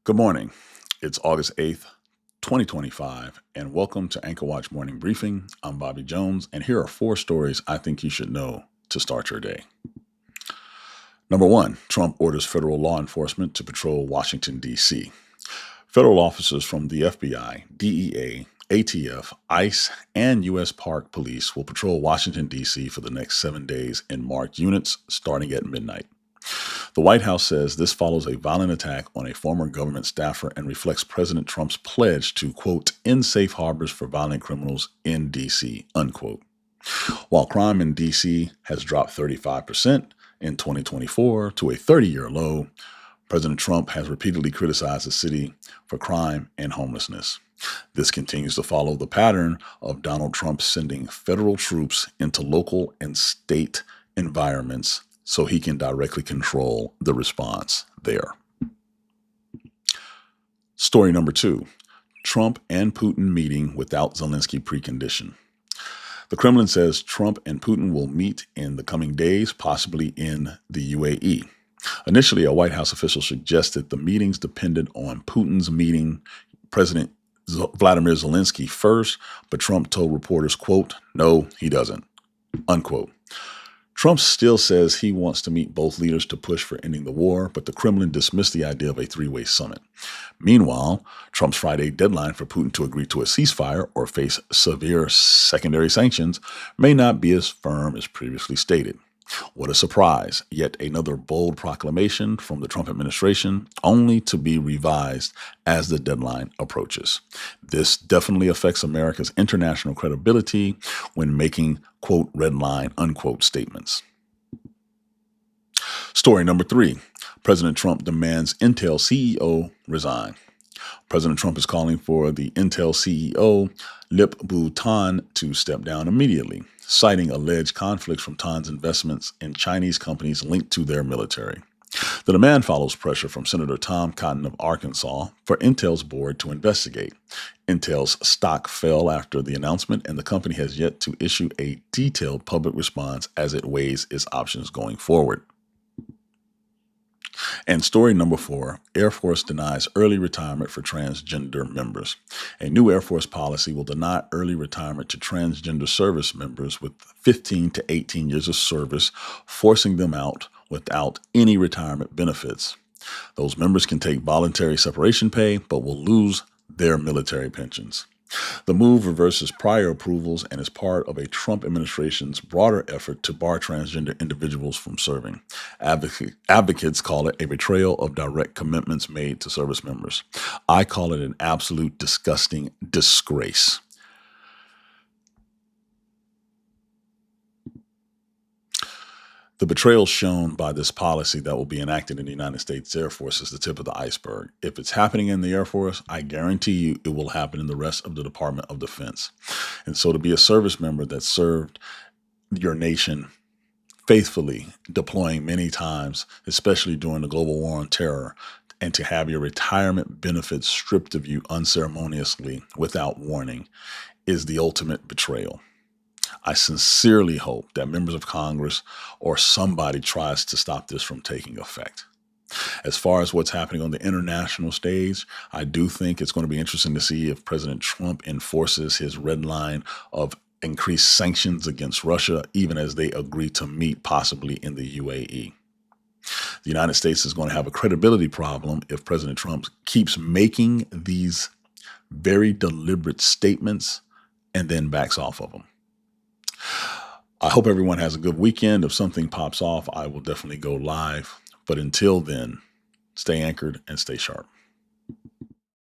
Good morning. It's August 8th, 2025, and welcome to Anchor Watch Morning Briefing. I'm Bobby Jones, and here are four stories I think you should know to start your day. Number one, Trump orders federal law enforcement to patrol Washington, D.C. Federal officers from the FBI, DEA, ATF, ICE, and U.S. Park Police will patrol Washington, D.C. for the next 7 days in marked units starting at midnight. The White House says this follows a violent attack on a former government staffer and reflects President Trump's pledge to, quote, end safe harbors for violent criminals in D.C., unquote. While crime in D.C. has dropped 35% in 2024 to a 30-year low, President Trump has repeatedly criticized the city for crime and homelessness. This continues to follow the pattern of Donald Trump sending federal troops into local and state environments so he can directly control the response there. Story number two, Trump and Putin meeting without Zelensky precondition. The Kremlin says Trump and Putin will meet in the coming days, possibly in the UAE. Initially, a White House official suggested the meetings depended on Putin's meeting President Vladimir Zelensky first, but Trump told reporters, quote, no, he doesn't, unquote. Trump still says he wants to meet both leaders to push for ending the war, but the Kremlin dismissed the idea of a three-way summit. Meanwhile, Trump's Friday deadline for Putin to agree to a ceasefire or face severe secondary sanctions may not be as firm as previously stated. What a surprise. Yet another bold proclamation from the Trump administration, only to be revised as the deadline approaches. This definitely affects America's international credibility when making, quote, red line, unquote statements. Story number three, President Trump demands Intel CEO resign. President Trump is calling for the Intel CEO, Lip-Bu Tan, to step down immediately, citing alleged conflicts from Tan's investments in Chinese companies linked to their military. The demand follows pressure from Senator Tom Cotton of Arkansas for Intel's board to investigate. Intel's stock fell after the announcement, and the company has yet to issue a detailed public response as it weighs its options going forward. And story number four, Air Force denies early retirement for transgender members. A new Air Force policy will deny early retirement to transgender service members with 15 to 18 years of service, forcing them out without any retirement benefits. Those members can take voluntary separation pay, but will lose their military pensions. The move reverses prior approvals and is part of a Trump administration's broader effort to bar transgender individuals from serving. Advocates call it a betrayal of direct commitments made to service members. I call it an absolute disgusting disgrace. The betrayal shown by this policy that will be enacted in the United States Air Force is the tip of the iceberg. If it's happening in the Air Force, I guarantee you it will happen in the rest of the Department of Defense. And so to be a service member that served your nation faithfully, deploying many times, especially during the global war on terror, and to have your retirement benefits stripped of you unceremoniously without warning is the ultimate betrayal. I sincerely hope that members of Congress or somebody tries to stop this from taking effect. As far as what's happening on the international stage, I do think it's going to be interesting to see if President Trump enforces his red line of increased sanctions against Russia, even as they agree to meet possibly in the UAE. The United States is going to have a credibility problem if President Trump keeps making these very deliberate statements and then backs off of them. I hope everyone has a good weekend. If something pops off, I will definitely go live. But until then, stay anchored and stay sharp.